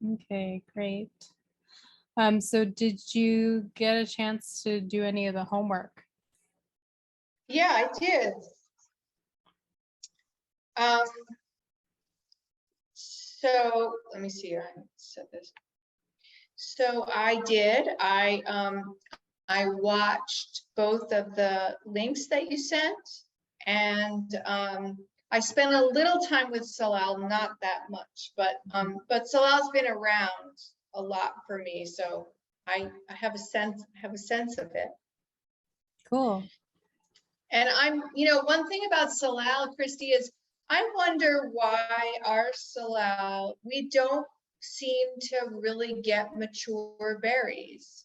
Okay, great. So did you get a chance to do any of the homework? Yeah, I did. Um, so let me see. I said this. So I did. I watched both of the links that you sent, and I spent a little time with Salal, not that much, but Salal's been around a lot for me, so I have a sense of it. Cool. And one thing about Salal, Christy, is I wonder why our Salal, we don't seem to really get mature berries.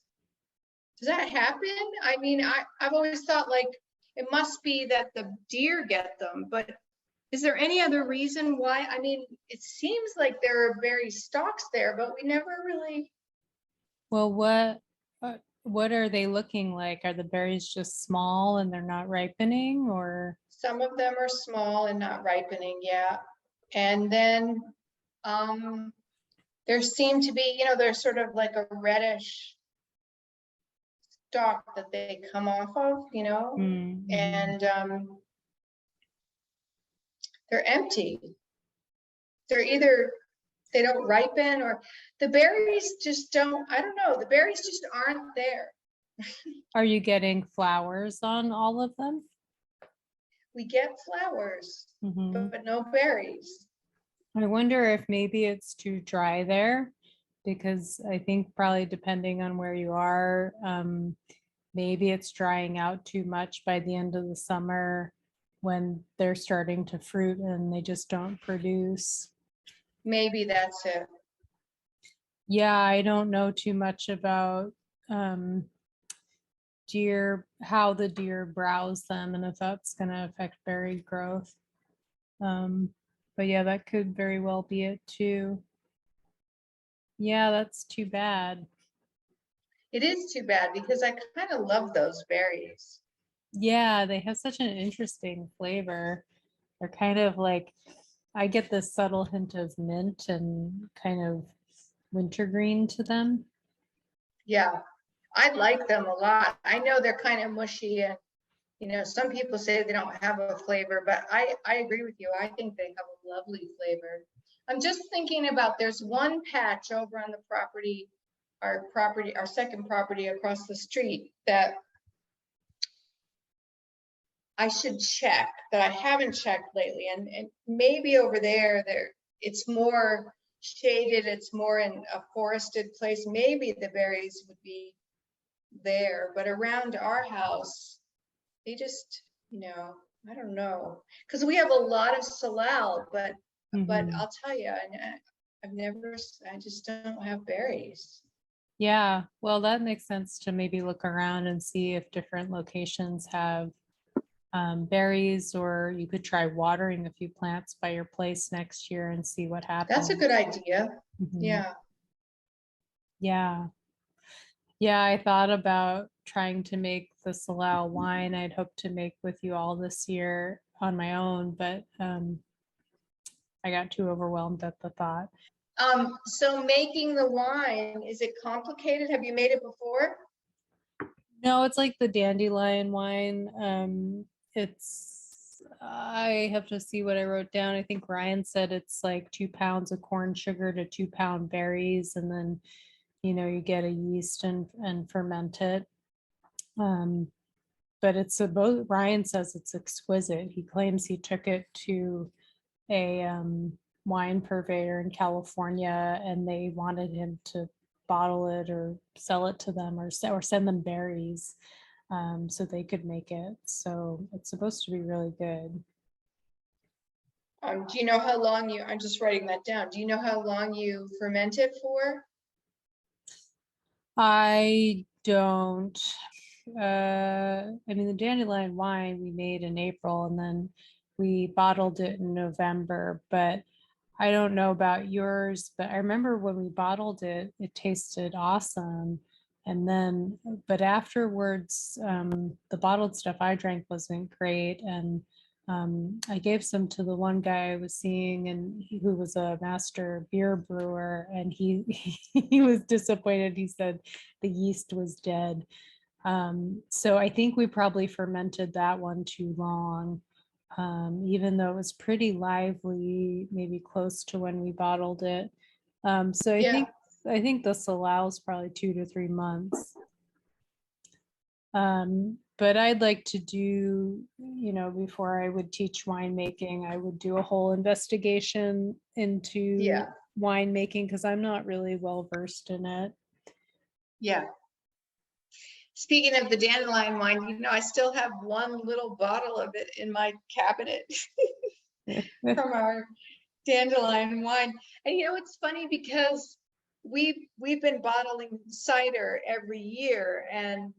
Does that happen? I mean, I've always thought like it must be that the deer get them, but is there any other reason why? I mean, it seems like there are berry stalks there, but we never really. Well, what are they looking like? Are the berries just small and they're not ripening, or? Some of them are small and not ripening, yeah. And then there seem to be, there's sort of like a reddish stalk that they come off of, Mm-hmm. and they're empty. They're either they don't ripen or the berries just don't, I don't know, the berries just aren't there. Are you getting flowers on all of them? We get flowers, Mm-hmm. but no berries. I wonder if maybe it's too dry there, because I think probably depending on where you are, maybe it's drying out too much by the end of the summer when they're starting to fruit and they just don't produce. Maybe that's it. Yeah, I don't know too much about deer, how the deer browse them and if that's going to affect berry growth. But yeah, that could very well be it too. Yeah, that's too bad. It is too bad because I kind of love those berries. Yeah, they have such an interesting flavor. They're kind of like, I get this subtle hint of mint and kind of wintergreen to them. Yeah, I like them a lot. I know they're kind of mushy and some people say they don't have a flavor, but I agree with you. I think they have a lovely flavor. I'm just thinking about there's one patch over on the property, our second property across the street that I should check, that I haven't checked lately. And maybe over there it's more shaded, it's more in a forested place. Maybe the berries would be there, but around our house, they just, I don't know, because we have a lot of salal, but Mhm. I'll tell you, I just don't have berries. Yeah, well, that makes sense to maybe look around and see if different locations have berries, or you could try watering a few plants by your place next year and see what That's a happens. good idea. Mhm. Yeah. Yeah. Yeah, I thought about trying to make the Salal wine I'd hoped to make with you all this year on my own, but I got too overwhelmed at the thought. So making the wine, is it complicated? Have you made it before? No, it's like the dandelion wine. I have to see what I wrote down. I think Ryan said it's like 2 pounds of corn sugar to 2 pound berries, and then you get a yeast and ferment it. Um, but it's a both. Ryan says it's exquisite. He claims he took it to a wine purveyor in California, and they wanted him to bottle it or sell it to them, or send them berries, so they could make it. So it's supposed to be really good. Do you know how long I'm just writing that down. Do you know how long you ferment it for? I don't. I mean, the dandelion wine we made in April, and then we bottled it in November. But I don't know about yours, but I remember when we bottled it, it tasted awesome. And then, but afterwards, the bottled stuff I drank wasn't great. And I gave some to the one guy I was seeing, and who was a master beer brewer, and he he was disappointed. He said the yeast was dead. So I think we probably fermented that one too long, even though it was pretty lively, maybe close to when we bottled it. So Yeah. I think this allows probably 2 to 3 months. But I'd like to do, before I would teach winemaking, I would do a whole investigation into Yeah. winemaking because I'm not really well versed in it. Yeah. Speaking of the dandelion wine, I still have one little bottle of it in my cabinet from our dandelion wine. And it's funny because we've been bottling cider every year, and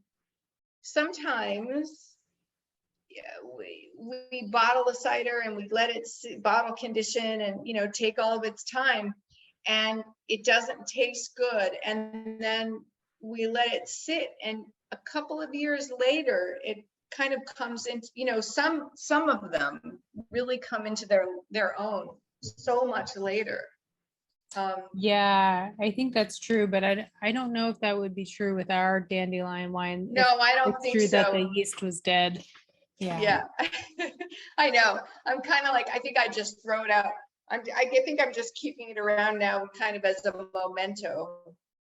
sometimes we bottle the cider and we let it bottle condition and take all of its time, and it doesn't taste good, and then we let it sit, and a couple of years later it kind of comes into, some of them really come into their own so much later. Yeah, I think that's true, but I don't know if that would be true with our dandelion wine. If No, I don't it's think true that the so. yeast was dead. Yeah. Yeah. I know. I'm kind of like, I think I just throw it out. I think I'm just keeping it around now kind of as a memento,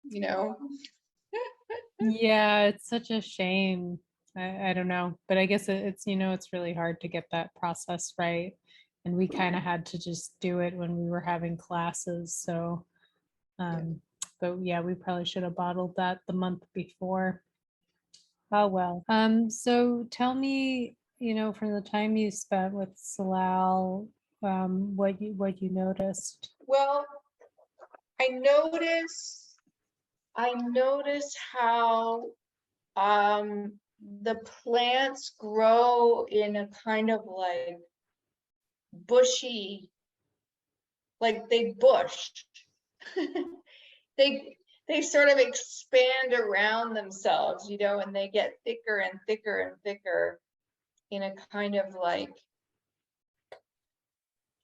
you know? Yeah, it's such a shame. I don't know, but I guess it's, it's really hard to get that process right. And we kind of had to just do it when we were having classes. So, Yeah. but yeah, we probably should have bottled that the month before. Oh, well. So tell me, from the time you spent with Salal, what you noticed. Well, I notice how the plants grow in a kind of like bushy, like they bush. they they sort of expand around themselves, and they get thicker and thicker and thicker in a kind of like,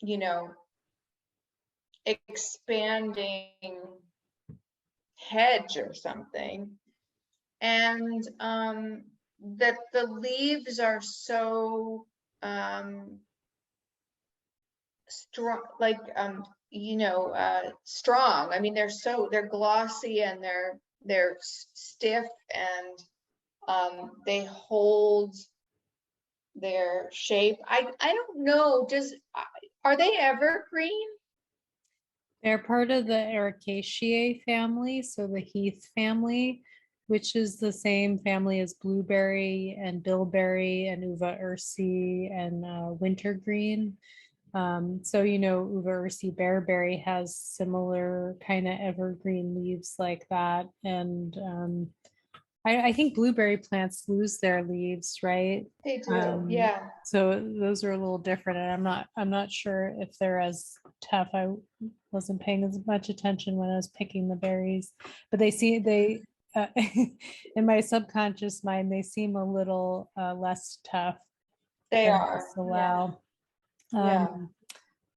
you know, expanding hedge or something. And that the leaves are so strong, like strong. I mean, they're glossy, and they're stiff, and they hold their shape. I don't know. Are they evergreen? They're part of the Ericaceae family, so the heath family, which is the same family as blueberry and bilberry and uva ursi and wintergreen. So uva ursi bearberry has similar kind of evergreen leaves like that, and I think blueberry plants lose their leaves, right? They do, yeah. So those are a little different, and I'm not sure if they're as tough. I wasn't paying as much attention when I was picking the berries, but in my subconscious mind, they seem a little less tough They than the are, yeah, salal. yeah.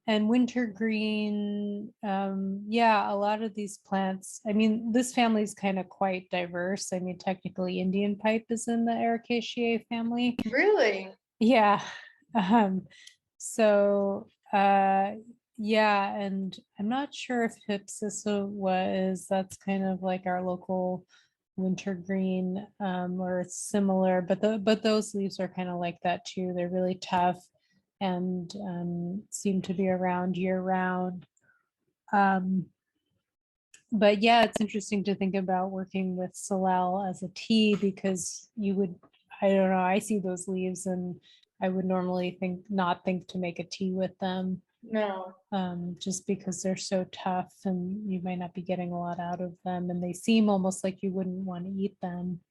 And wintergreen, yeah, a lot of these plants, I mean, this family is kind of quite diverse. I mean, technically Indian pipe is in the Ericaceae family. Really? Yeah. Um, so yeah, and I'm not sure if Hypsissa was, that's kind of like our local wintergreen, or it's similar, but those leaves are kind of like that too. They're really tough and seem to be around year round. Um, but yeah, it's interesting to think about working with Salal as a tea because I don't know, I see those leaves and I would normally not think to make a tea with them, No. just because they're so tough and you might not be getting a lot out of them and they seem almost like you wouldn't want to eat them.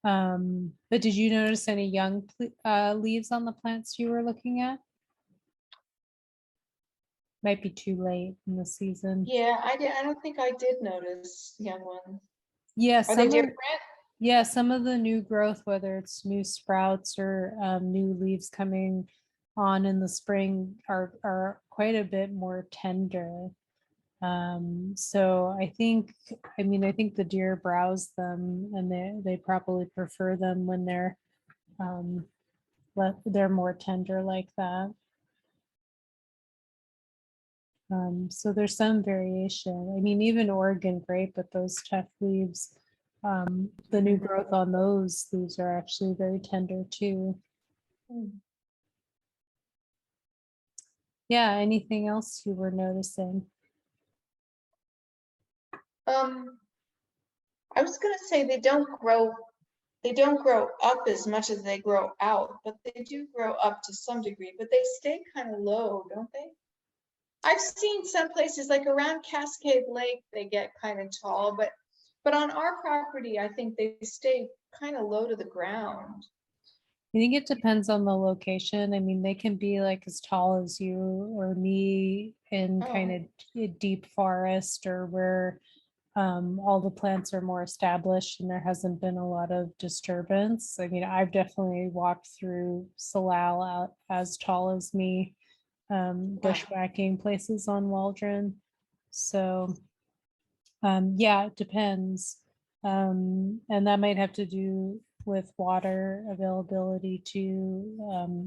But did you notice any young leaves on the plants you were looking at? Might be too late in the season. Yeah, I don't think I did notice young ones. Yeah, Are they some of different? yeah, some of the new growth, whether it's new sprouts or new leaves coming on in the spring are quite a bit more tender. So I think the deer browse them, and they probably prefer them when um, they're more tender like that. So there's some variation. I mean, even Oregon grape with those tough leaves, the new growth on those leaves are actually very tender too. Hmm. Yeah, anything else you were noticing? I was gonna say they don't grow up as much as they grow out, but they do grow up to some degree, but they stay kind of low, don't they? I've seen some places like around Cascade Lake, they get kind of tall, but on our property, I think they stay kind of low to the ground. I think it depends on the location. I mean, they can be like as tall as you or me in kind Oh, of deep forest, or where all the plants are more established and there hasn't been a lot of disturbance. I mean, I've definitely walked through Salal out as tall as me, wow. bushwhacking places on Waldron. So yeah, it depends. And that might have to do with water availability too.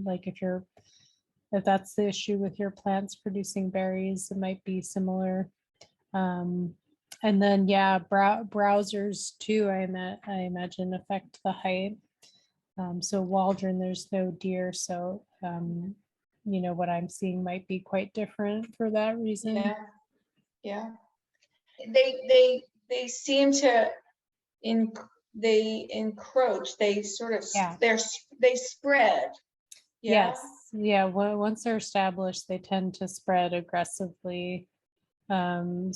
Like if that's the issue with your plants producing berries, it might be similar. Um, and then yeah, browsers too, I imagine affect the height. So Waldron, there's no deer, so what I'm seeing might be quite different for that reason. Yeah, yeah. They seem to in they encroach. They sort of Yeah. they spread. Yeah. Yes. Yeah. Once they're established, they tend to spread aggressively. They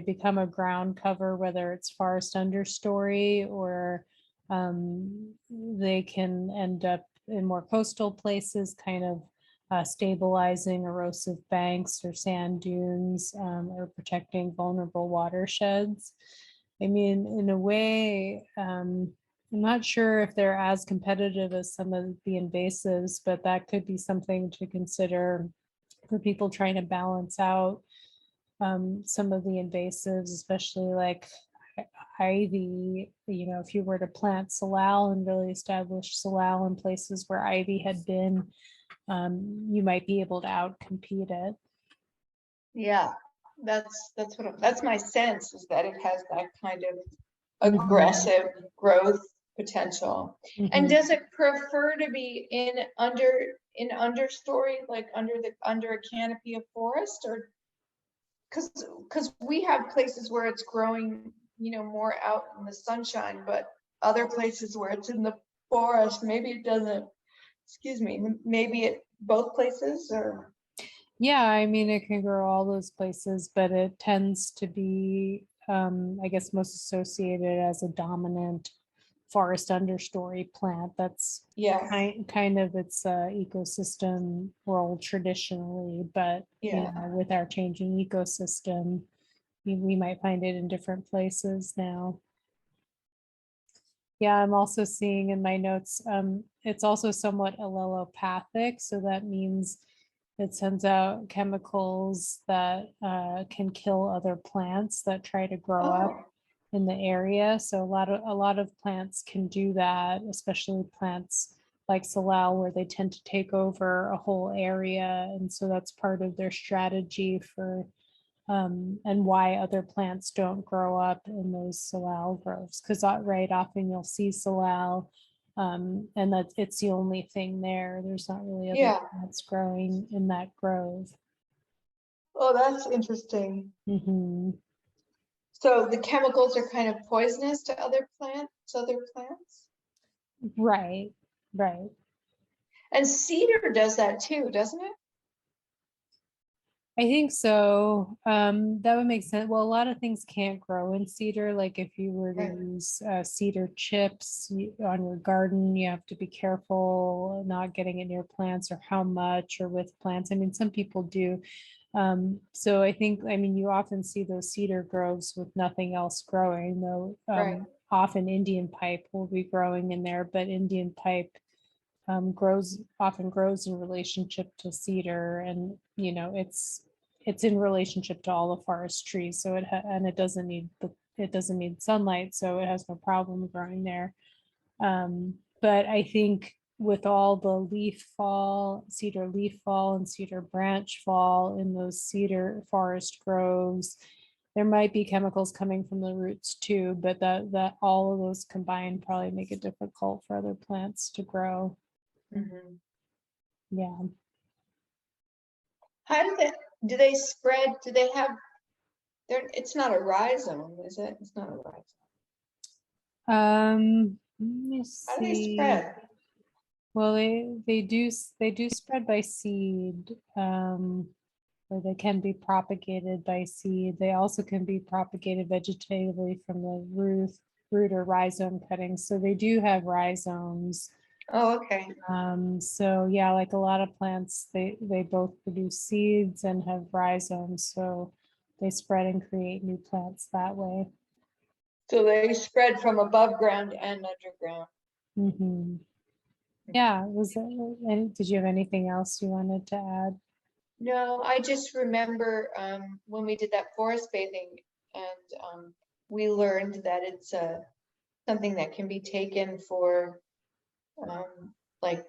become a ground cover, whether it's forest understory, or they can end up in more coastal places, kind of stabilizing erosive banks or sand dunes, or protecting vulnerable watersheds. I mean, in a way, I'm not sure if they're as competitive as some of the invasives, but that could be something to consider for people trying to balance out some of the invasives, especially like ivy. If you were to plant salal and really establish salal in places where ivy had been, you might be able to outcompete it. Yeah. That's my sense is that it has that kind of Mhm, aggressive growth potential. And mhm. does it prefer to be in understory, like under a canopy of forest, or because we have places where it's growing, more out in the sunshine, but other places where it's in the forest, maybe it doesn't, excuse me, maybe it both places or Yeah, I mean, it can grow all those places, but it tends to be, I guess, most associated as a dominant forest understory plant. That's yeah, kind of its ecosystem role traditionally, but yeah. with our changing ecosystem, we might find it in different places now. Yeah, I'm also seeing in my notes, it's also somewhat allelopathic, so that means it sends out chemicals that can kill other plants that try to grow up Oh, in the area. So a lot of plants can do that, especially plants like salal, where they tend to take over a whole area, and so that's part of their strategy for and why other plants don't grow up in those salal groves. Because right, often you'll see salal, and that it's the only thing there. There's not really other yeah. plants growing in that grove. Oh, that's interesting. Mhm. So the chemicals are kind of poisonous to other plants. Right, right. And cedar does that too, doesn't it? I think so. That would make sense. Well, a lot of things can't grow in cedar. Like if you were to Right, use cedar chips on your garden, you have to be careful not getting it near plants, or how much, or with plants. I mean, some people do. So I mean, you often see those cedar groves with nothing else growing, though right. often Indian pipe will be growing in there, but Indian pipe often grows in relationship to cedar, and it's in relationship to all the forest trees. So and it doesn't need sunlight, so it has no problem growing there. But I think with all the cedar leaf fall and cedar branch fall in those cedar forest groves, there might be chemicals coming from the roots too, but that all of those combined probably make it difficult for other plants to grow. Mhm. Yeah. How do they spread? Do they have, it's not a rhizome, is it? It's not a rhizome. Let me How do they see. spread? Well, they do spread by seed, or they can be propagated by seed. They also can be propagated vegetatively from the root or rhizome cuttings. So they do have rhizomes. Oh, okay. So yeah, like a lot of plants, they both produce seeds and have rhizomes. So they spread and create new plants that way. So they spread from above ground and underground. Mhm. Yeah, and did you have anything else you wanted to add? No, I just remember when we did that forest bathing, and we learned that it's something that can be taken for like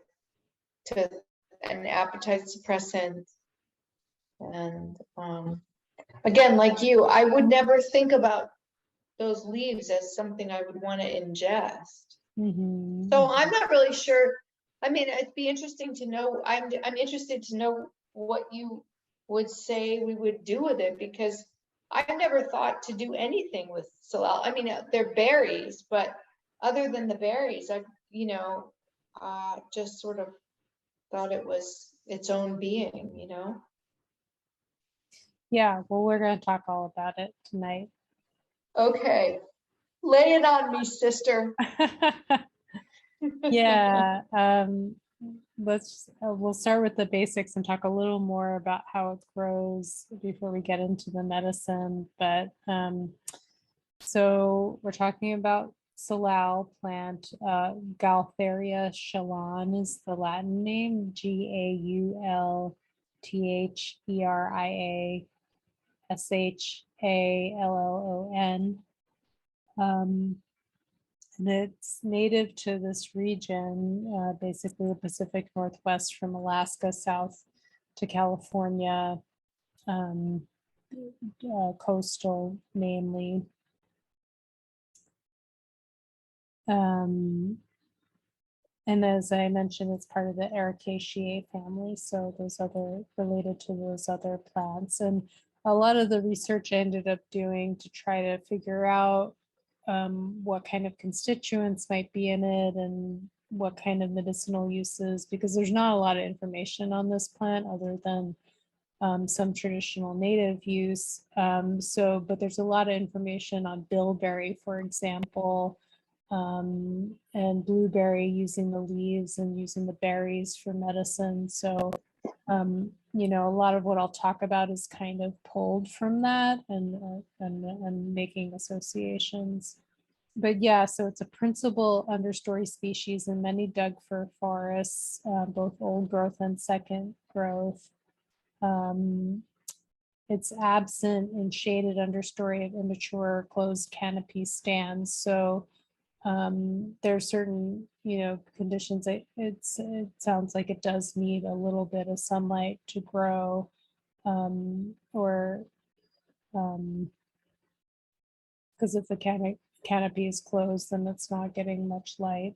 to an appetite suppressant. And again, like you, I would never think about those leaves as something I would want to ingest. Mhm. So I'm not really sure. I mean, it'd be interesting to know. I'm interested to know what you would say we would do with it, because I've never thought to do anything with salal. I mean, they're berries, but other than the berries, I, just sort of thought it was its own being. Yeah, well, we're going to talk all about it tonight. Okay, lay it on me, sister. Yeah, we'll start with the basics and talk a little more about how it grows before we get into the medicine. But so we're talking about salal plant. Gaultheria shallon is the Latin name, GAULTHERIASHALLON. And it's native to this region, basically the Pacific Northwest from Alaska south to California, coastal mainly. And as I mentioned, it's part of the Ericaceae family. So those other related to those other plants. And a lot of the research I ended up doing to try to figure out what kind of constituents might be in it and what kind of medicinal uses, because there's not a lot of information on this plant other than some traditional native use. But there's a lot of information on bilberry, for example, and blueberry, using the leaves and using the berries for medicine. So, a lot of what I'll talk about is kind of pulled from that and making associations. But yeah, so it's a principal understory species in many Doug fir forests, both old growth and second growth. Um, it's absent in shaded understory of immature closed canopy stands. So there are certain, conditions. It sounds like it does need a little bit of sunlight to grow, or because if the canopy is closed, then it's not getting much light,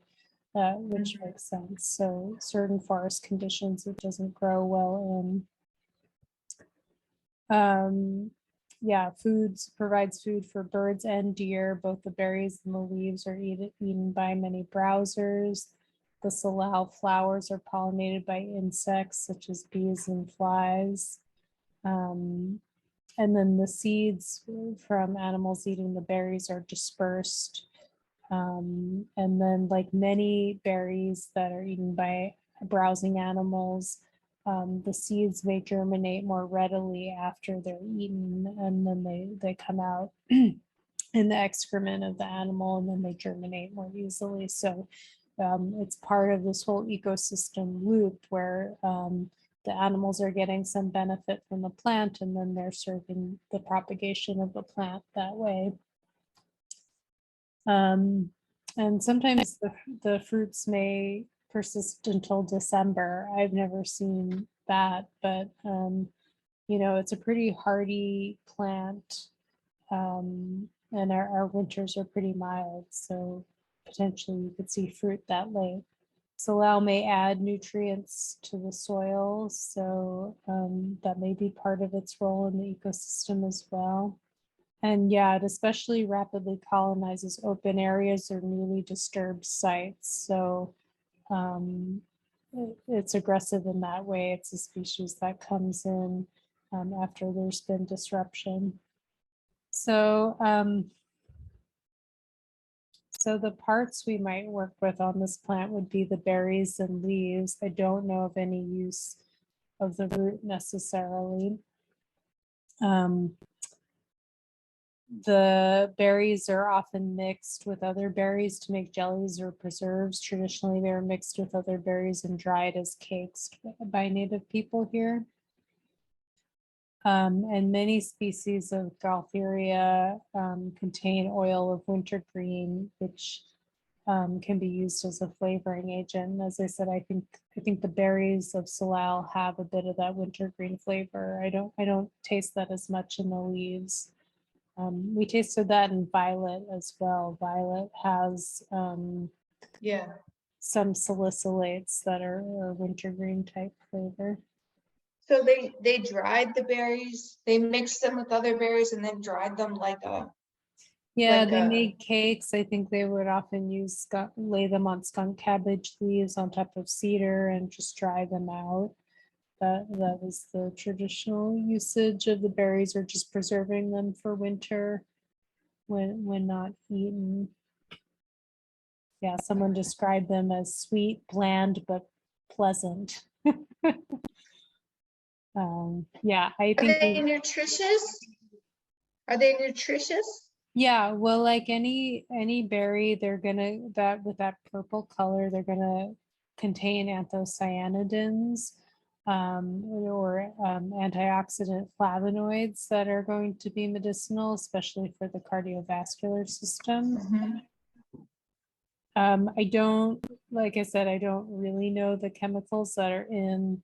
which makes sense. So certain forest conditions it doesn't grow well in. Yeah, provides food for birds and deer. Both the berries and the leaves are eaten by many browsers. The salal flowers are pollinated by insects such as bees and flies. And then the seeds from animals eating the berries are dispersed. And then, like many berries that are eaten by browsing animals, the seeds may germinate more readily after they're eaten, and then they come out in the excrement of the animal, and then they germinate more easily. So it's part of this whole ecosystem loop where the animals are getting some benefit from the plant, and then they're serving the propagation of the plant that way. And sometimes the fruits may persist until December. I've never seen that, but it's a pretty hardy plant. And our winters are pretty mild, so potentially you could see fruit that late. Salal may add nutrients to the soil, so that may be part of its role in the ecosystem as well. And yeah, it especially rapidly colonizes open areas or newly disturbed sites. So it's aggressive in that way. It's a species that comes in after there's been disruption. So, so the parts we might work with on this plant would be the berries and leaves. I don't know of any use of the root necessarily. The berries are often mixed with other berries to make jellies or preserves. Traditionally, they're mixed with other berries and dried as cakes by native people here. And many species of Gaultheria contain oil of wintergreen, which can be used as a flavoring agent. As I said, I think the berries of Salal have a bit of that wintergreen flavor. I don't taste that as much in the leaves. We tasted that in violet as well. Violet has some salicylates that are wintergreen type flavor. So they dried the berries, they mixed them with other berries and then dried them like a. Yeah, like they a- made cakes. I think they would often lay them on skunk cabbage leaves on top of cedar and just dry them out. That was the traditional usage of the berries, or just preserving them for winter when not eaten. Yeah, someone described them as sweet, bland, but pleasant. Yeah, I Are think they nutritious? Are they nutritious? yeah, well, like any berry, they're gonna that with that purple color, they're gonna contain anthocyanidins or antioxidant flavonoids that are going to be medicinal, especially for the cardiovascular system. I don't, like I said, I don't really know the chemicals that are in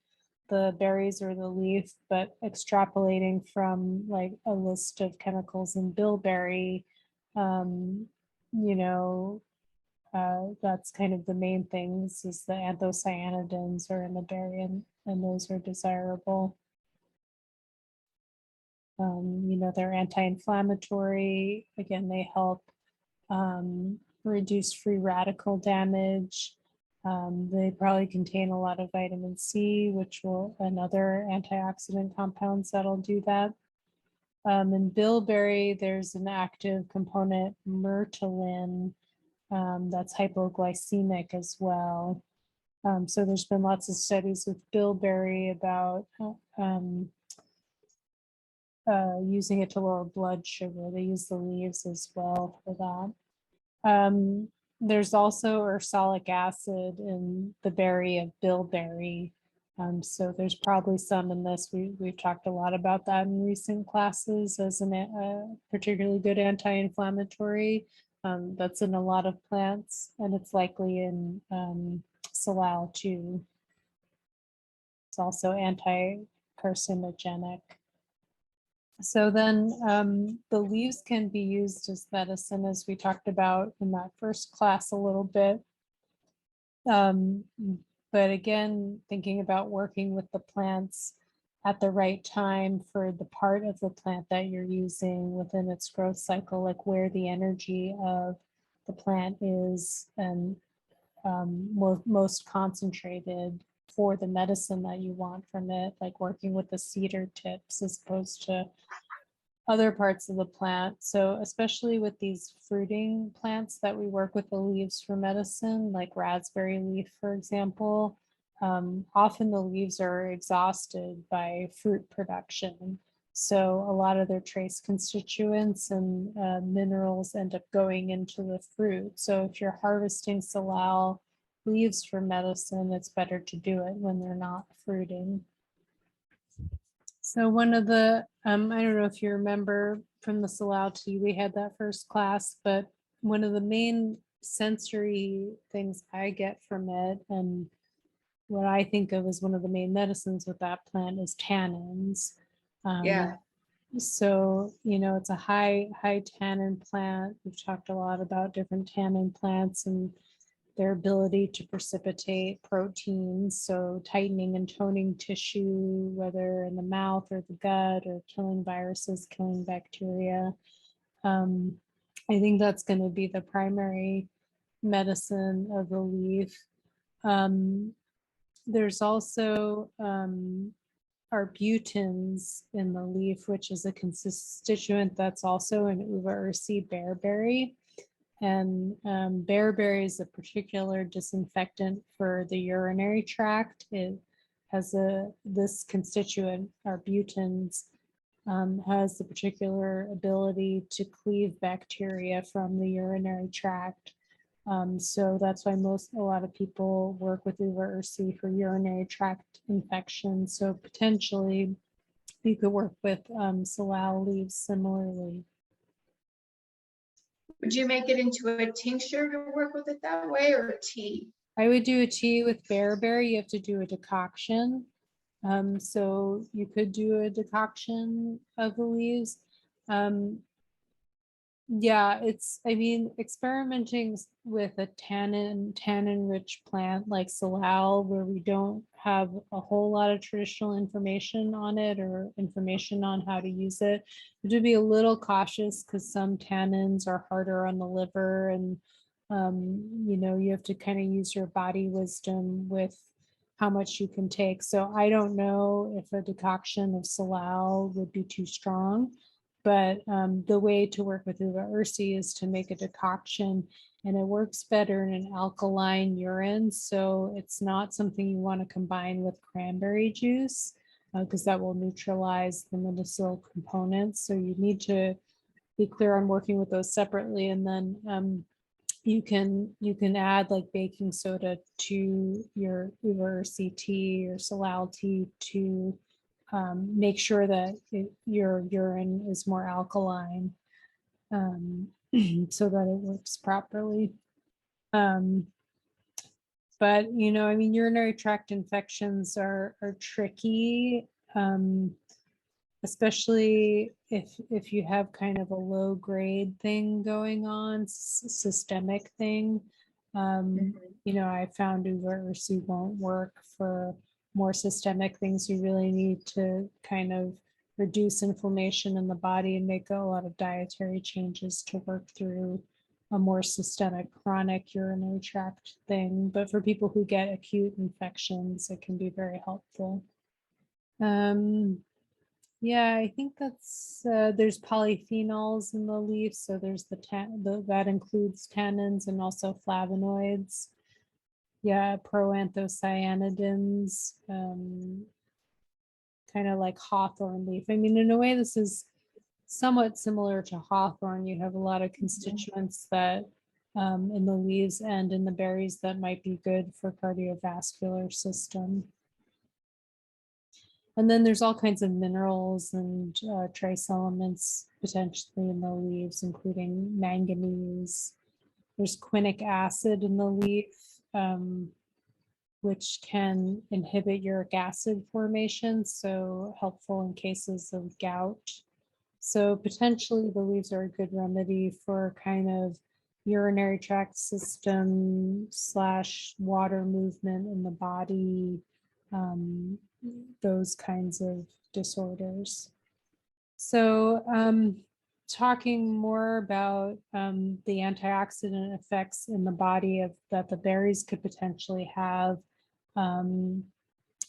the berries or the leaf, but extrapolating from like a list of chemicals in bilberry, um, you know, that's kind of the main things is the anthocyanidins are in the berry, and those are desirable. They're anti-inflammatory. Again, they help reduce free radical damage. They probably contain a lot of vitamin C, and other antioxidant compounds that'll do that. In bilberry, there's an active component, myrtillin, that's hypoglycemic as well. So there's been lots of studies with bilberry about using it to lower blood sugar. They use the leaves as well for that. There's also ursolic acid in the berry of bilberry. So there's probably some in this. We've talked a lot about that in recent classes as a particularly good anti-inflammatory. That's in a lot of plants, and it's likely in Salal too. It's also anti-carcinogenic. So then the leaves can be used as medicine, as we talked about in that first class a little bit. But again, thinking about working with the plants at the right time for the part of the plant that you're using within its growth cycle, like where the energy of the plant is and most concentrated for the medicine that you want from it, like working with the cedar tips as opposed to other parts of the plant. So especially with these fruiting plants that we work with the leaves for medicine, like raspberry leaf, for example, often the leaves are exhausted by fruit production. So a lot of their trace constituents and minerals end up going into the fruit. So if you're harvesting salal leaves for medicine, it's better to do it when they're not fruiting. So one of the, I don't know if you remember from the Salal tea, we had that first class, but one of the main sensory things I get from it, and what I think of as one of the main medicines with that plant, is tannins. Yeah. So, it's a high tannin plant. We've talked a lot about different tannin plants and their ability to precipitate proteins, so tightening and toning tissue, whether in the mouth or the gut, or killing viruses, killing bacteria. I think that's going to be the primary medicine of the leaf. There's also arbutins in the leaf, which is a constituent that's also an uva ursi bearberry. And bearberry is a particular disinfectant for the urinary tract. It has this constituent, arbutins, has the particular ability to cleave bacteria from the urinary tract. So that's why a lot of people work with uva ursi for urinary tract infections. So potentially you could work with salal leaves similarly. Would you make it into a tincture to work with it that way, or a tea? I would do a tea with bearberry. You have to do a decoction. So you could do a decoction of the leaves. Yeah, experimenting with a tannin rich plant like salal, where we don't have a whole lot of traditional information on it or information on how to use it, to be a little cautious, because some tannins are harder on the liver, and you have to kind of use your body wisdom with how much you can take. So I don't know if a decoction of salal would be too strong. But the way to work with uva ursi is to make a decoction, and it works better in an alkaline urine. So it's not something you want to combine with cranberry juice, because that will neutralize the medicinal components. So you need to be clear on working with those separately. And then you can add like baking soda to your uva ursi tea or salal tea to make sure that your urine is more alkaline, so that it works properly. But urinary tract infections are tricky, especially if you have kind of a low grade thing going on, systemic thing. I found uva ursi won't work for more systemic things. You really need to kind of reduce inflammation in the body and make a lot of dietary changes to work through a more systemic chronic urinary tract thing. But for people who get acute infections, it can be very helpful. Yeah, I think there's polyphenols in the leaf. So there's that includes tannins and also flavonoids. Yeah, proanthocyanidins, kind of like hawthorn leaf. In a way, this is somewhat similar to hawthorn. You have a lot of constituents that in the leaves and in the berries that might be good for cardiovascular system. And then there's all kinds of minerals and trace elements potentially in the leaves, including manganese. There's quinic acid in the leaf, which can inhibit uric acid formation, so helpful in cases of gout. So potentially the leaves are a good remedy for kind of urinary tract system / water movement in the body, those kinds of disorders. So talking more about the antioxidant effects in the body that the berries could potentially have. And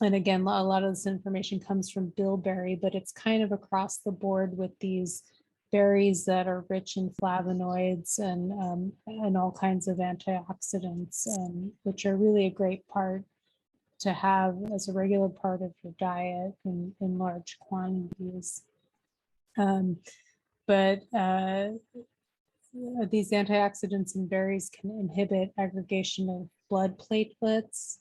again, a lot of this information comes from bilberry, but it's kind of across the board with these berries that are rich in flavonoids and all kinds of antioxidants, which are really a great part to have as a regular part of your diet in large quantities. But these antioxidants in berries can inhibit aggregation of blood platelets.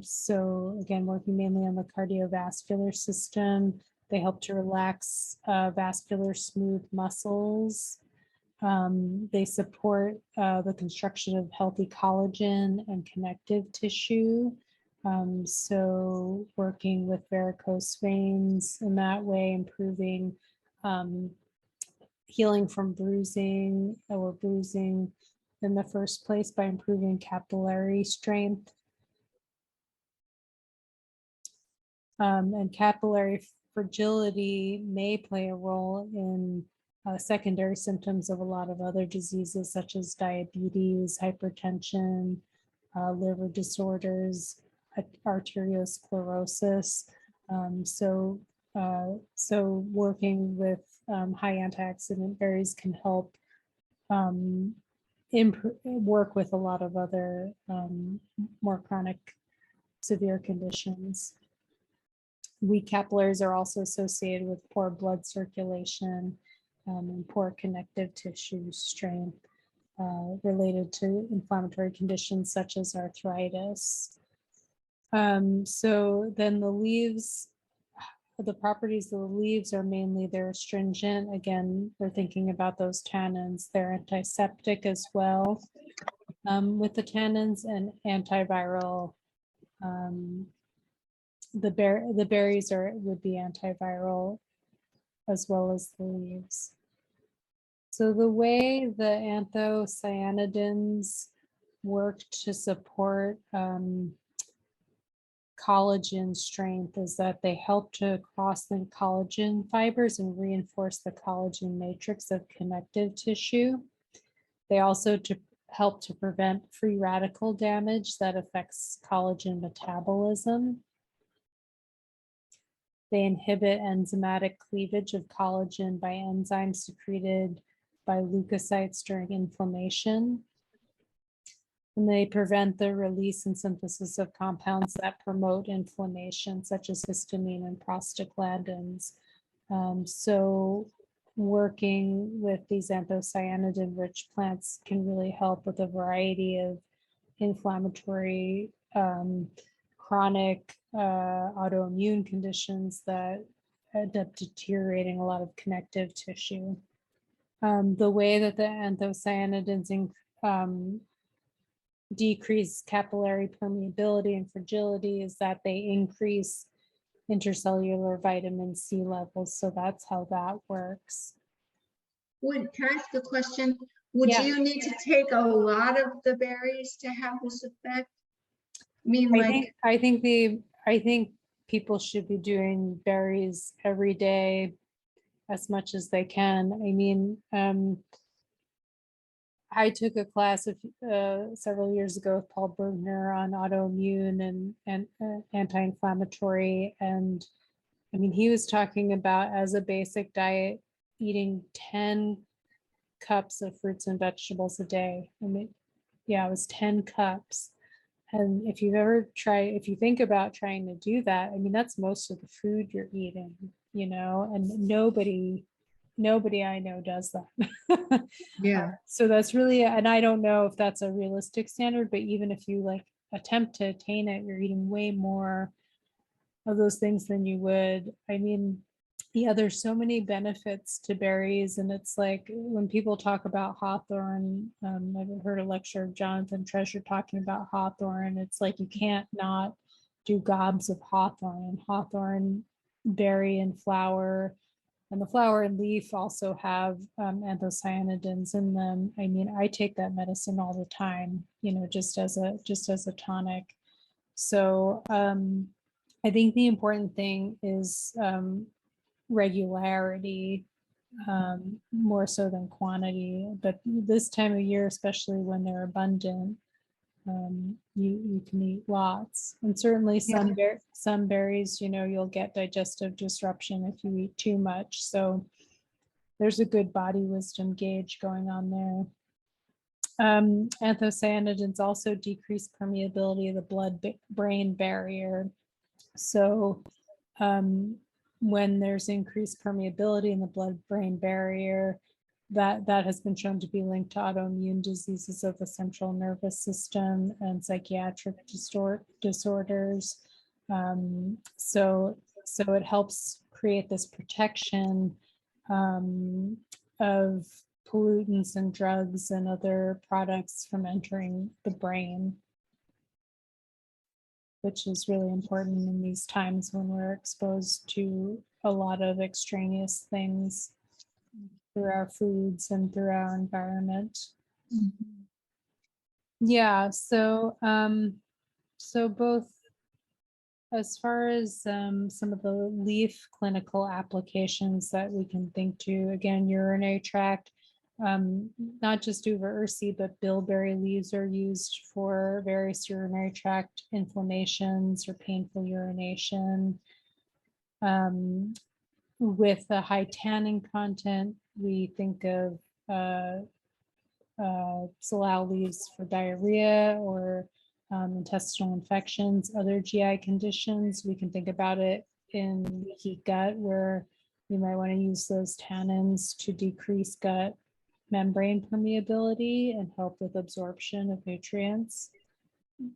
So again, working mainly on the cardiovascular system. They help to relax vascular smooth muscles. They support the construction of healthy collagen and connective tissue. So working with varicose veins in that way, improving healing from bruising or bruising in the first place by improving capillary strength. And capillary fragility may play a role in secondary symptoms of a lot of other diseases such as diabetes, hypertension, liver disorders, arteriosclerosis. So working with high antioxidant berries can help work with a lot of other more chronic severe conditions. Weak capillaries are also associated with poor blood circulation and poor connective tissue strength related to inflammatory conditions such as arthritis. So then the leaves, the properties of the leaves are mainly they're astringent. Again, we're thinking about those tannins. They're antiseptic as well with the tannins and antiviral. The berries would be antiviral as well as the leaves. So the way the anthocyanidins work to support collagen strength is that they help to cross-link collagen fibers and reinforce the collagen matrix of connective tissue. They also help to prevent free radical damage that affects collagen metabolism. They inhibit enzymatic cleavage of collagen by enzymes secreted by leukocytes during inflammation. And they prevent the release and synthesis of compounds that promote inflammation, such as histamine and prostaglandins. So working with these anthocyanidin-rich plants can really help with a variety of inflammatory chronic autoimmune conditions that end up deteriorating a lot of connective tissue. The way that the anthocyanidins decrease capillary permeability and fragility is that they increase intercellular vitamin C levels. So that's how that works. Can I ask a question? Would you need to take a lot of the berries to have this effect? I think people should be doing berries every day as much as they can. I mean, I took a class several years ago with Paul Bergner on autoimmune and anti-inflammatory. And I mean, he was talking about as a basic diet, eating 10 cups of fruits and vegetables a day. I mean, yeah, it was 10 cups. And if you think about trying to do that, I mean, that's most of the food you're eating, and nobody I know does that. Yeah. So that's really, and I don't know if that's a realistic standard, but even if you attempt to attain it, you're eating way more of those things than you would. I mean, yeah, there's so many benefits to berries, and it's like when people talk about hawthorn, I've heard a lecture of Jonathan Treasure talking about hawthorn. It's like you can't not do gobs of hawthorn, and hawthorn berry and flower, and the flower and leaf also have anthocyanidins in them. I mean, I take that medicine all the time, just as a tonic. So I think the important thing is regularity, more so than quantity. But this time of year, especially when they're abundant, you can eat lots. And certainly some berries, you'll get digestive disruption if you eat too much. So there's a good body wisdom gauge going on there. Anthocyanidins also decrease permeability of the blood-brain barrier. So when there's increased permeability in the blood-brain barrier, that has been shown to be linked to autoimmune diseases of the central nervous system and psychiatric disorders. So it helps create this protection of pollutants and drugs and other products from entering the brain, which is really important in these times when we're exposed to a lot of extraneous things through our foods and through our environment. Mhm. Yeah, so both as far as some of the leaf clinical applications that we can think to, again, urinary tract, not just uva ursi, but bilberry leaves are used for various urinary tract inflammations or painful urination. With a high tannin content, we think of salal leaves for diarrhea or intestinal infections, other GI conditions. We can think about it in leaky gut, where we might want to use those tannins to decrease gut membrane permeability and help with absorption of nutrients.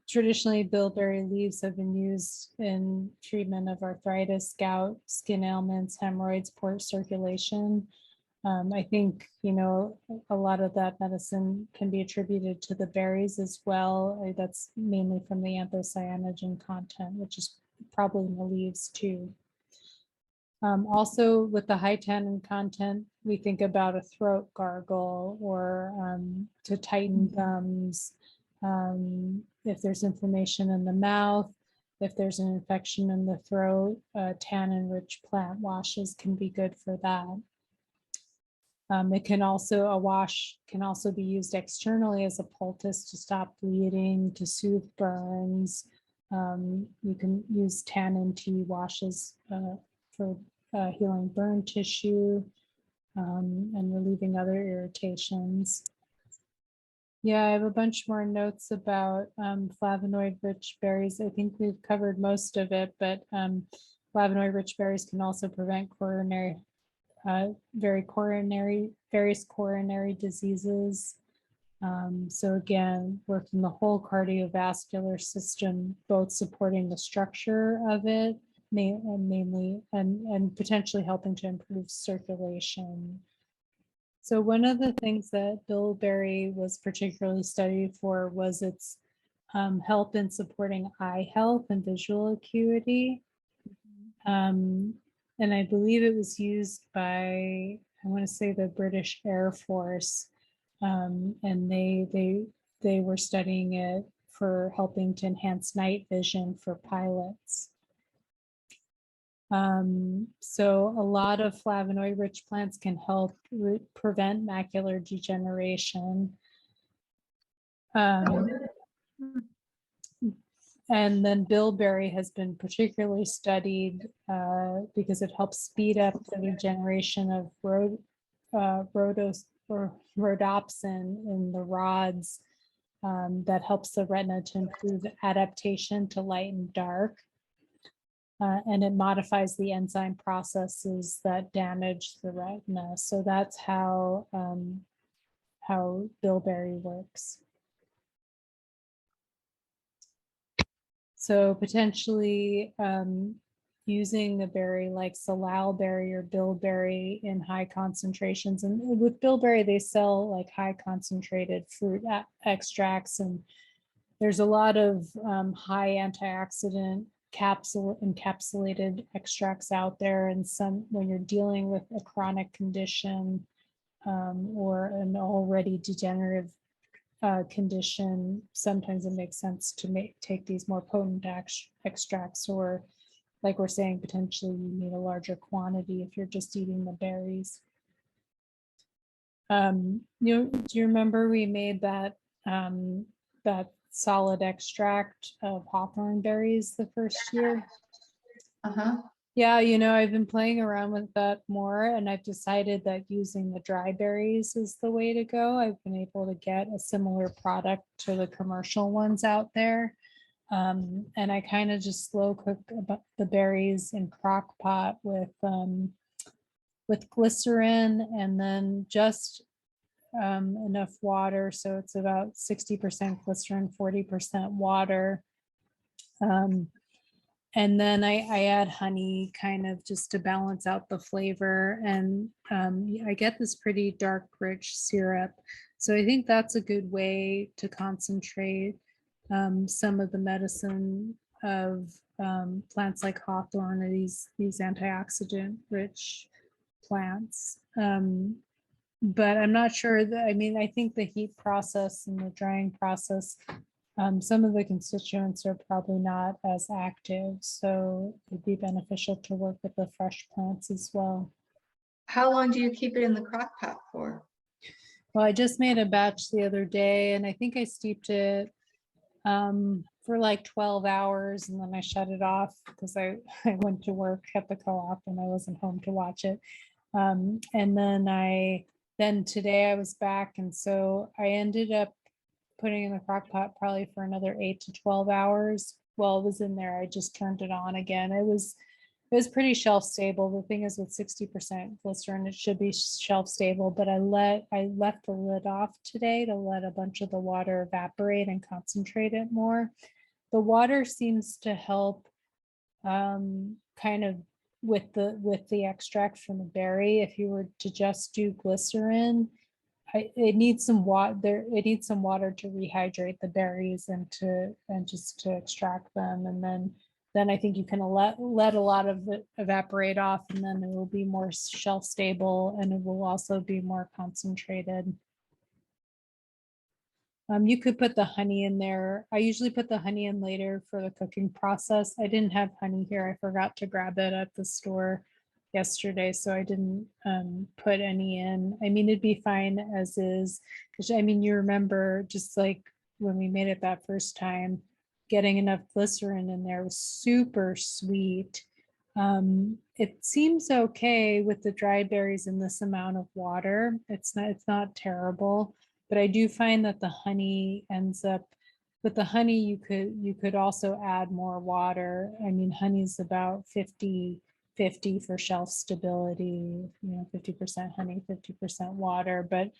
Traditionally, bilberry leaves have been used in treatment of arthritis, gout, skin ailments, hemorrhoids, poor circulation. I think, a lot of that medicine can be attributed to the berries as well. That's mainly from the anthocyaninogen content, which is probably in the leaves too. Also, with the high tannin content, we think about a throat gargle or to tighten gums. If there's inflammation in the mouth, if there's an infection in the throat, tannin-rich plant washes can be good for that. A wash can also be used externally as a poultice to stop bleeding, to soothe burns. You can use tannin tea washes for healing burn tissue and relieving other irritations. Yeah, I have a bunch more notes about flavonoid-rich berries. I think we've covered most of it, but flavonoid-rich berries can also prevent various coronary diseases. So again, working the whole cardiovascular system, both supporting the structure of it, mainly, and potentially helping to improve circulation. So one of the things that bilberry was particularly studied for was its help in supporting eye health and visual acuity. And I believe it was used by, I want to say, the British Air Force, and they were studying it for helping to enhance night vision for pilots. So a lot of flavonoid-rich plants can help prevent macular degeneration. And then bilberry has been particularly studied because it helps speed up the regeneration of rhodopsin in the rods that helps the retina to improve adaptation to light and dark. And it modifies the enzyme processes that damage the retina. So that's how bilberry works. So potentially using a berry like salal berry or bilberry in high concentrations. And with bilberry, they sell like high concentrated fruit extracts, and there's a lot of high antioxidant encapsulated extracts out there. And some, when you're dealing with a chronic condition or an already degenerative condition, sometimes it makes sense to take these more potent extracts, or like we're saying, potentially you need a larger quantity if you're just eating the berries. Do you remember we made that solid extract of hawthorn berries the first year? Yeah, I've been playing around with that more, and I've decided that using the dry berries is the way to go. I've been able to get a similar product to the commercial ones out there. And I kind of just slow cook the berries in crock pot with with glycerin and then just enough water. So it's about 60% glycerin, 40% water. And then I add honey kind of just to balance out the flavor. And I get this pretty dark, rich syrup. So I think that's a good way to concentrate some of the medicine of plants like hawthorn or these antioxidant rich plants. But I'm not sure that, I mean, I think the heat process and the drying process, some of the constituents are probably not as active, so it'd be beneficial to work with the fresh plants as well. How long do you keep it in the crock pot for? Well, I just made a batch the other day and I think I steeped it for like 12 hours and then I shut it off because I went to work at the co-op and I wasn't home to watch it. And then today I was back and so I ended up putting in the crock pot probably for another 8 to 12 hours. While it was in there, I just turned it on again. It was pretty shelf stable. The thing is with 60% glycerin, it should be shelf stable, but I left the lid off today to let a bunch of the water evaporate and concentrate it more. The water seems to help kind of with the extract from the berry. If you were to just do glycerin, it needs some water. It needs some water to rehydrate the berries and just to extract them, and then I think you can let a lot of it evaporate off, and then it will be more shelf stable, and it will also be more concentrated. You could put the honey in there. I usually put the honey in later for the cooking process. I didn't have honey here. I forgot to grab it at the store yesterday, so I didn't put any in. I mean, it'd be fine as is. I mean, you remember just like when we made it that first time, getting enough glycerin in there was super sweet. It seems okay with the dried berries in this amount of water. It's not terrible. But I do find that the honey ends up, with the honey, you could also add more water. I mean, honey's about 50-50 for shelf stability, 50% honey, 50% water. But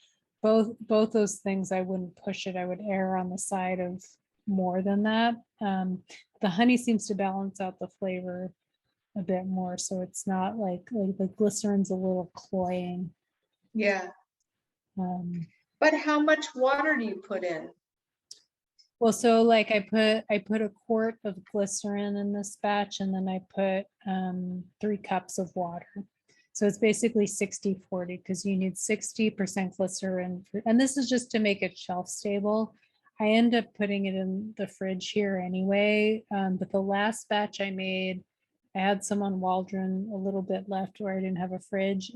both those things, I wouldn't push it. I would err on the side of more than that. The honey seems to balance out the flavor a bit more. So it's not like the glycerin's a little cloying. Yeah. Um, But how much water do you put in? Well, so like I put a quart of glycerin in this batch and then I put 3 cups of water. So it's basically 60-40 because you need 60% glycerin. And this is just to make it shelf stable. I end up putting it in the fridge here anyway. But the last batch I made, I had some on Waldron, a little bit left where I didn't have a fridge.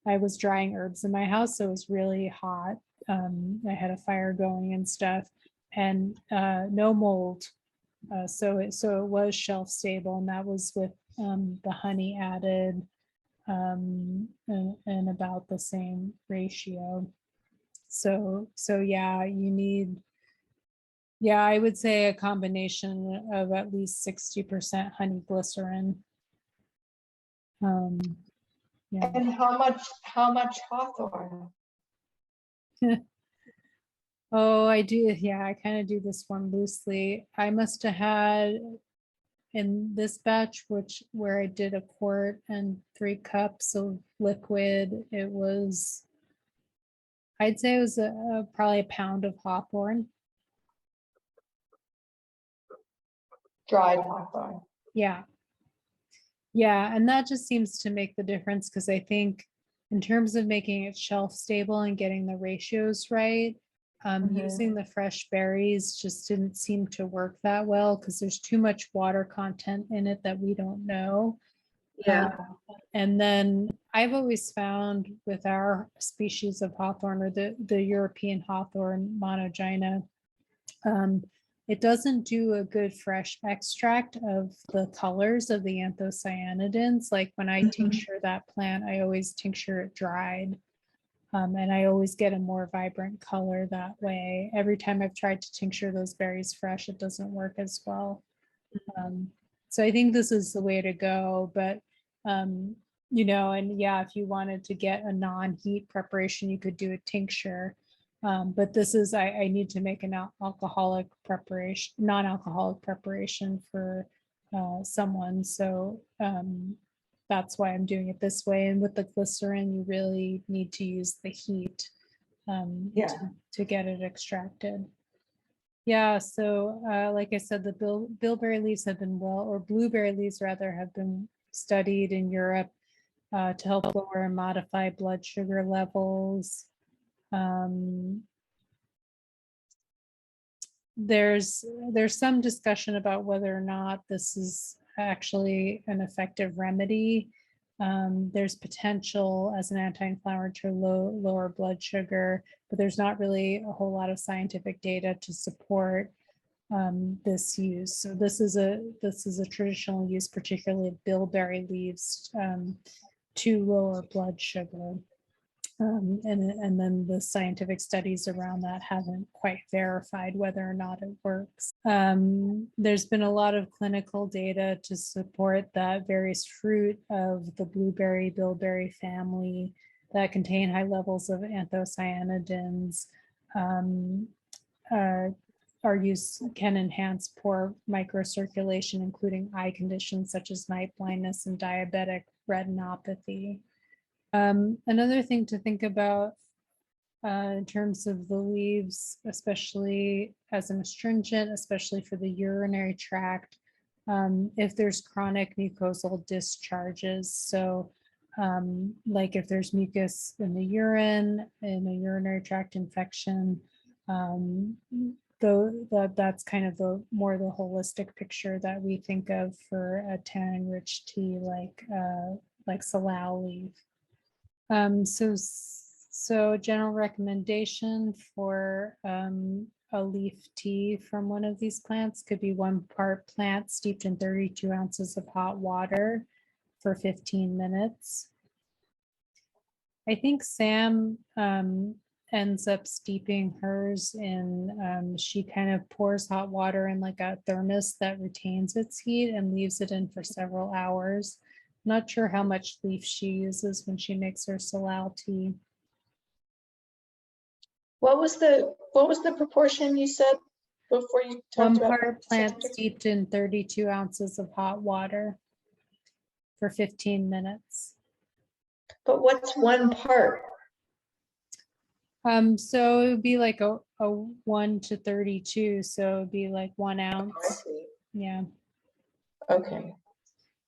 I was drying herbs in my house, so it was really hot. I had a fire going and stuff and no mold. So it was shelf stable, and that was with the honey added and about the same ratio. So yeah, you need, yeah, I would say a combination of at least 60% honey glycerin. Yeah. And how much hawthorn? Oh, I do. Yeah, I kind of do this one loosely. I must have had in this batch, where I did a quart and 3 cups of liquid, it was, I'd say it was probably a pound of hawthorn. Dried hawthorn. Yeah. Yeah, and that just seems to make the difference because I think in terms of making it shelf stable and getting the ratios right, using the fresh berries just didn't seem to work that well because there's too much water content in it that we don't know. Yeah. And then I've always found with our species of hawthorn, or the European hawthorn monogyna, it doesn't do a good fresh extract of the colors of the anthocyanidins. Like when I tincture that plant, I always tincture it dried. And I always get a more vibrant color that way. Every time I've tried to tincture those berries fresh, it doesn't work as well. So I think this is the way to go. But And yeah, if you wanted to get a non-heat preparation, you could do a tincture. But this is, I need to make an alcoholic preparation, non-alcoholic preparation for someone. So that's why I'm doing it this way. And with the glycerin, you really need to use the heat Yeah. to get it extracted. Yeah, so like I said, the bilberry leaves have been or blueberry leaves rather, have been studied in Europe to help lower and modify blood sugar levels. There's some discussion about whether or not this is actually an effective remedy. There's potential as an anti-inflammatory to lower blood sugar, but there's not really a whole lot of scientific data to support this use. So this is a traditional use, particularly of bilberry leaves, to lower blood sugar. And then the scientific studies around that haven't quite verified whether or not it works. There's been a lot of clinical data to support that various fruit of the blueberry, bilberry family that contain high levels of anthocyanidins are used, can enhance poor microcirculation, including eye conditions such as night blindness and diabetic retinopathy. Another thing to think about in terms of the leaves, especially as an astringent, especially for the urinary tract, if there's chronic mucosal discharges. So like if there's mucus in the urine, in a urinary tract infection, that's kind of the more the holistic picture that we think of for a tannin-rich tea like salal leaf. So general recommendation for a leaf tea from one of these plants could be 1 part plant steeped in 32 ounces of hot water for 15 minutes. I think Sam ends up steeping hers in, she kind of pours hot water in like a thermos that retains its heat and leaves it in for several hours. Not sure how much leaf she uses when she makes her salal tea. What was the proportion you said before you talked 1 about part plant subjects? steeped in 32 ounces of hot water for 15 minutes. But what's 1 part? So it would be like a 1 to 32. So it'd be like 1 I ounce. see. Yeah. Okay.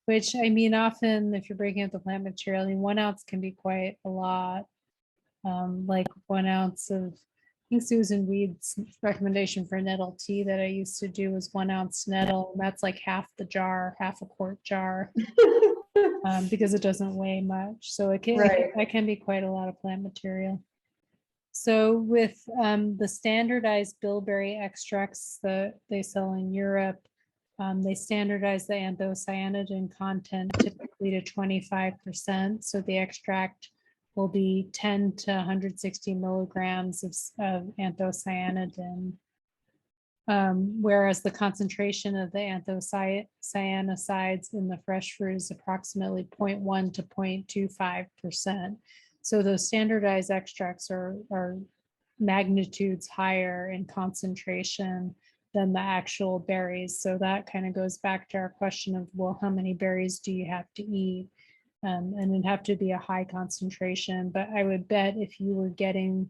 Which I mean, often if you're breaking up the plant material, I mean, 1 ounce can be quite a lot. Like 1 ounce of, I think Susan Weed's recommendation for nettle tea that I used to do was 1 ounce nettle. And that's like half the jar, half a quart jar, because it doesn't weigh much. So Right. that can be quite a lot of plant material. So with the standardized bilberry extracts that they sell in Europe, they standardize the anthocyanidin content typically to 25%. So the extract will be 10 to 160 milligrams of anthocyanidin. Whereas the concentration of the anthocyanosides in the fresh fruit is approximately 0.1 to 0.25%. So those standardized extracts are magnitudes higher in concentration than the actual berries. So that kind of goes back to our question of, well, how many berries do you have to eat? And it'd have to be a high concentration. But I would bet if you were getting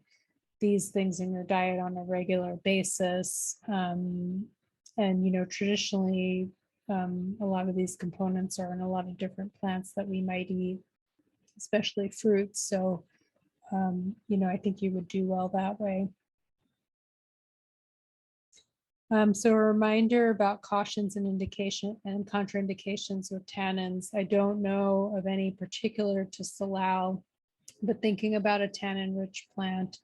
these things in your diet on a regular basis, and traditionally, a lot of these components are in a lot of different plants that we might eat, especially fruits. So, I think you would do well that way. So a reminder about cautions and indication and contraindications with tannins. I don't know of any particular to salal, but thinking about a tannin-rich plant,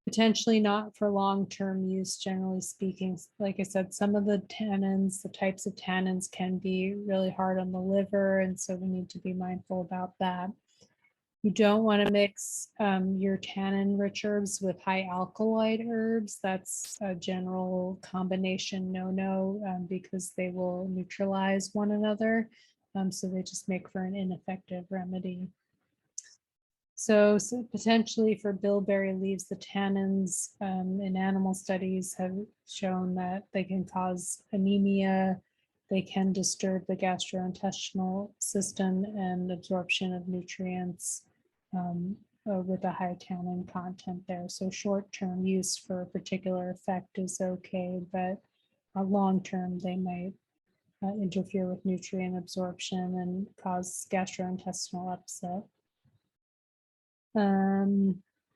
potentially not for long-term use, generally speaking. Like I said, some of the tannins, the types of tannins can be really hard on the liver, and so we need to be mindful about that. You don't want to mix your tannin-rich herbs with high alkaloid herbs. That's a general combination no-no, because they will neutralize one another. So they just make for an ineffective remedy. So potentially for bilberry leaves, the tannins in animal studies have shown that they can cause anemia. They can disturb the gastrointestinal system and absorption of nutrients with a high tannin content there. So short-term use for a particular effect is okay, but long-term they might interfere with nutrient absorption and cause gastrointestinal upset.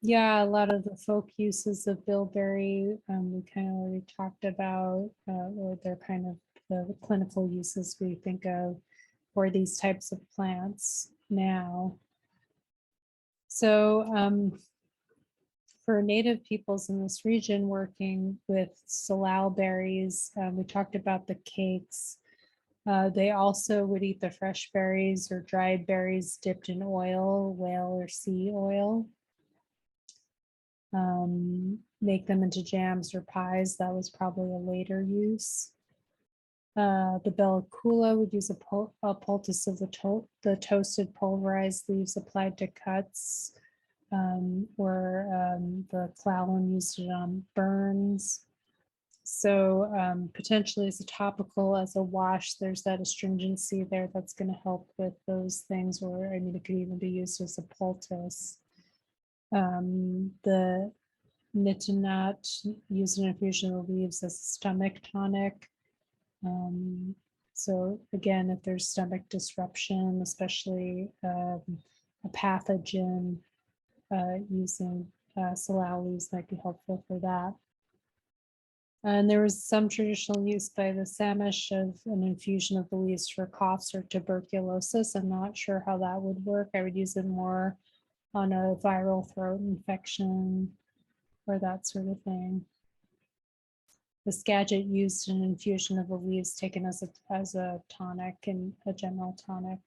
Yeah, a lot of the folk uses of bilberry, we kind of already talked about, or they're kind of the clinical uses we think of for these types of plants now. So for native peoples in this region working with salal berries, we talked about the cakes. They also would eat the fresh berries or dried berries dipped in oil, whale or sea oil. Make them into jams or pies. That was probably a later use. The Bellacula would use a poultice of the toasted pulverized leaves applied to cuts, or the Clallam used it on burns. So potentially as a topical, as a wash, there's that astringency there that's going to help with those things, or I mean, it could even be used as a poultice. The Nitinat used an infusion of leaves as a stomach tonic. So again, if there's stomach disruption, especially a pathogen, using salal leaves might be helpful for that. And there was some traditional use by the Samish of an infusion of the leaves for coughs or tuberculosis. I'm not sure how that would work. I would use it more on a viral throat infection or that sort of thing. The Skagit used an infusion of the leaves taken as a tonic and a general tonic.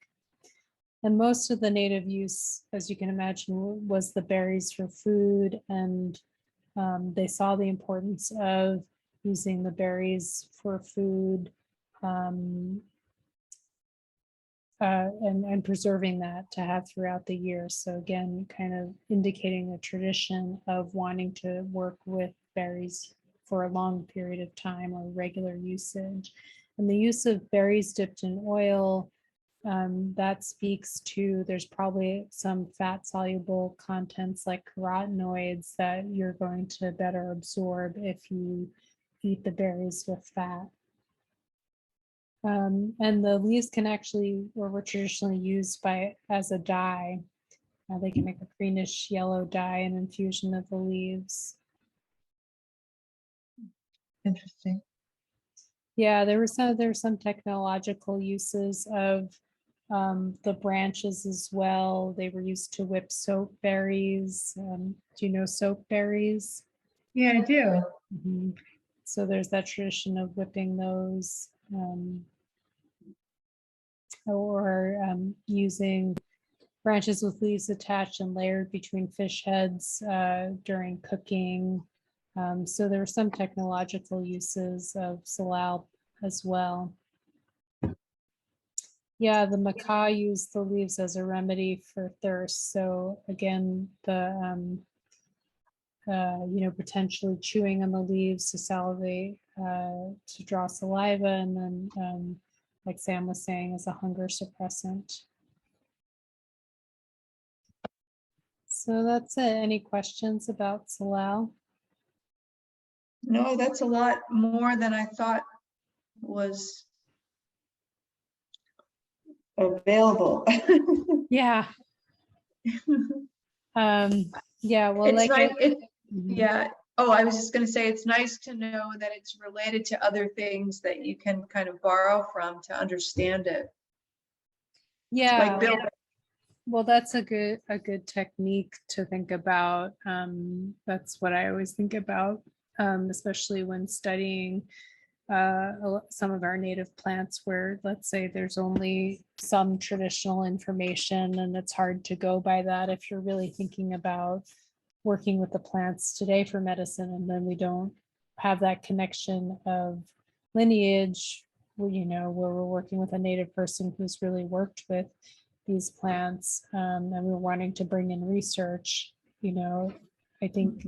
And most of the native use, as you can imagine, was the berries for food. And they saw the importance of using the berries for food and preserving that to have throughout the year. So again, kind of indicating the tradition of wanting to work with berries for a long period of time or regular usage. And the use of berries dipped in oil, that speaks to, there's probably some fat soluble contents like carotenoids that you're going to better absorb if you eat the berries with fat. And the leaves can actually, or were traditionally used as a dye. They can make a greenish yellow dye, an infusion of the leaves. Interesting. Yeah, there were some technological uses of the branches as well. They were used to whip soap berries. Do you know soap berries? Yeah, I do. So there's that tradition of whipping those, or using branches with leaves attached and layered between fish heads during cooking. So there were some technological uses of salal as well. Yeah, the macaw used the leaves as a remedy for thirst. So again, the potentially chewing on the leaves to salivate, to draw saliva, and then like Sam was saying, as a hunger suppressant. So that's it. Any questions about salal? No, that's a lot more than I thought was available. Yeah. Yeah, well, It's like nice. Mhm. Yeah. Oh, I was just going to say, it's nice to know that it's related to other things that you can kind of borrow from to understand it. Yeah. Like Bill. Well, that's a good technique to think about. That's what I always think about, especially when studying some of our native plants, where let's say there's only some traditional information and it's hard to go by that if you're really thinking about working with the plants today for medicine, and then we don't have that connection of lineage. where we're working with a native person who's really worked with these plants, and we're wanting to bring in research, I think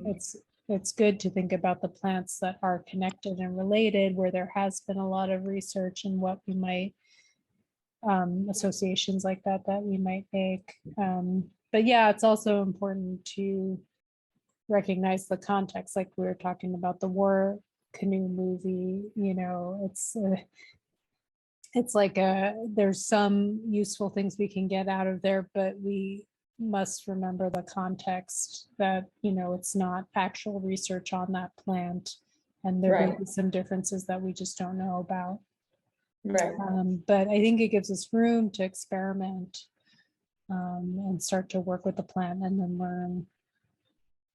it's good to think about the plants that are connected and related, where there has been a lot of research and what we might, associations like that we might make. But yeah, it's also important to recognize the context, like we were talking about the war canoe movie, it's like there's some useful things we can get out of there, but we must remember the context that, it's not actual research on that plant. And there may Right. be some differences that we just don't know about. Right. But I think it gives us room to experiment, and start to work with the plant and then learn